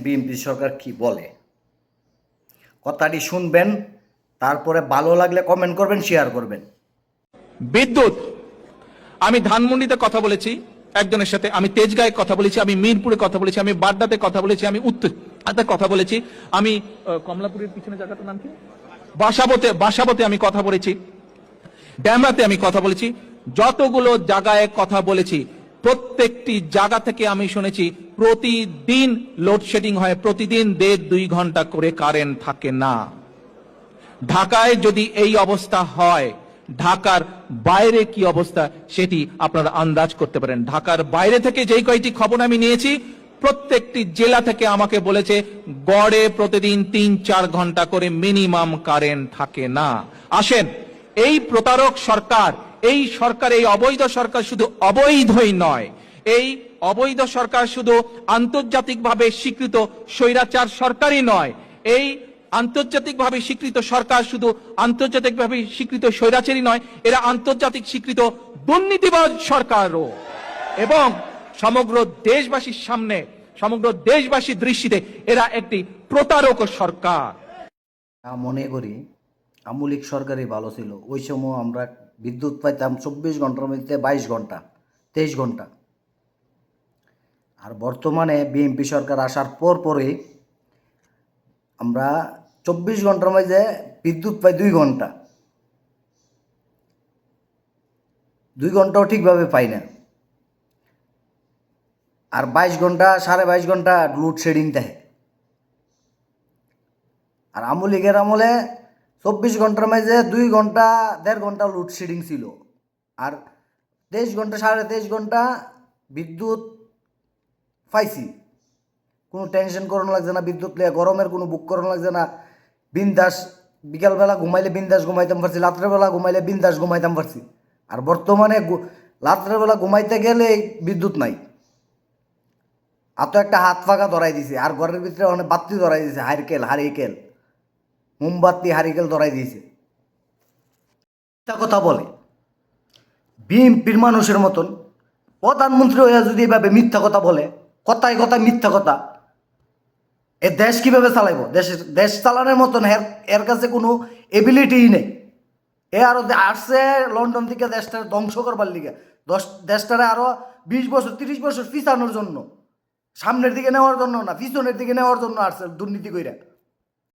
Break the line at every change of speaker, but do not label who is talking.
BNP সরকার কি বলে কথাটি শুনবেন, তারপরে ভালো লাগলে কমেন্ট করবেন, শেয়ার করবেন।
বিদ্যুৎ, আমি ধানমন্ডিতে কথা বলেছি একজনের সাথে, আমি তেজগাঁয়ে কথা বলেছি, আমি মিরপুরে কথা বলেছি, আমি বাড্ডাতে কথা বলেছি, আমি উত্তরাতে কথা বলেছি, আমি কমলাপুরের পিছনে জায়গাটার নাম কি, বাসাবোতে আমি কথা বলেছি, ড্যামরাতে আমি কথা বলেছি। যতগুলো জায়গায় কথা বলেছি প্রত্যেকটি জায়গা থেকে আমি শুনেছি প্রতিদিন লোডশেডিং হয়, প্রতিদিন 1.5-2 ঘন্টা করে কারেন্ট থাকে না। ঢাকায় যদি এই অবস্থা হয়, ঢাকার বাইরে কি অবস্থা সেটি আপনারা আন্দাজ করতে পারেন। ঢাকার বাইরে থেকে যেই কয়টি খবর আমি নিয়েছি, প্রত্যেকটি জেলা থেকে আমাকে বলেছে গড়ে প্রতিদিন 3-4 ঘন্টা করে মিনিমাম কারেন্ট থাকে না। আসেন, এই প্রতারক সরকার, এই সরকার, এই অবৈধ সরকার শুধু অবৈধই নয়, এই অবৈধ সরকার শুধু আন্তর্জাতিকভাবে স্বীকৃত স্বৈরাচার সরকারই নয়, এই আন্তর্জাতিকভাবে স্বীকৃত সরকার শুধু আন্তর্জাতিকভাবে স্বীকৃত স্বৈরাচারী নয়, এরা আন্তর্জাতিক স্বীকৃত দুর্নীতিবাজ সরকারও। এবং সমগ্র দেশবাসীর সামনে, সমগ্র দেশবাসীর দৃষ্টিতে এরা একটি প্রতারক সরকার।
মনে করি আমূলিক সরকারই ভালো ছিল। ওই সময় আমরা বিদ্যুৎ পাইতাম 24 ঘন্টার মধ্যে 22 ঘন্টা, 23 ঘন্টা। আর বর্তমানে বিএনপি সরকার আসার পরে আমরা 24 ঘন্টার মধ্যে বিদ্যুৎ পাই 2 ঘন্টা, 2 ঘন্টাও ঠিকভাবে পাই না। আর 22 ঘন্টা, 22.5 ঘন্টা লোডশেডিং দেয়। আর আমূলিকের আমলে 24 ঘন্টার মাঝে 2 ঘন্টা 1.5 ঘন্টা লোডশেডিং ছিল। আর 23 ঘন্টা 23.5 ঘন্টা বিদ্যুৎ পাইছি। কোনো টেনশন করানো লাগছে না, বিদ্যুৎ লিয়ে গরমের কোনো বুক করানো লাগছে না। বিন্দাস বিকালবেলা ঘুমাইলে বিন্দাস ঘুমাইতাম পারছি, রাত্রেবেলা ঘুমাইলে বিন্দাস ঘুমাইতাম পারছি। আর বর্তমানে রাত্রেবেলা ঘুমাইতে গেলে বিদ্যুৎ নাই, তো একটা হাত ফাঁকা ধরাই দিছে। আর ঘরের ভিতরে অনেক বাতি ধরাই দিছে, হারিকেল মোমবাতি হারিকেল ধরাই দিয়েছে। মিথ্যা কথা বলে বিএনপির মানুষের মতন প্রধানমন্ত্রী হয়ে যদি এভাবে মিথ্যা কথা বলে, কথায় কথায় মিথ্যা কথা, এ দেশ কিভাবে চালাইব? দেশ চালানোর মতন এর কাছে কোনো এবিলিটিই নেই। এ আরো আসছে লন্ডন থেকে দেশটা ধ্বংস করবার লিগে, দেশটারে আরো 20 বছর 30 বছর পিছানোর জন্য, সামনের দিকে নেওয়ার জন্য না, পিছনের দিকে নেওয়ার জন্য আসছে দুর্নীতি কইরা।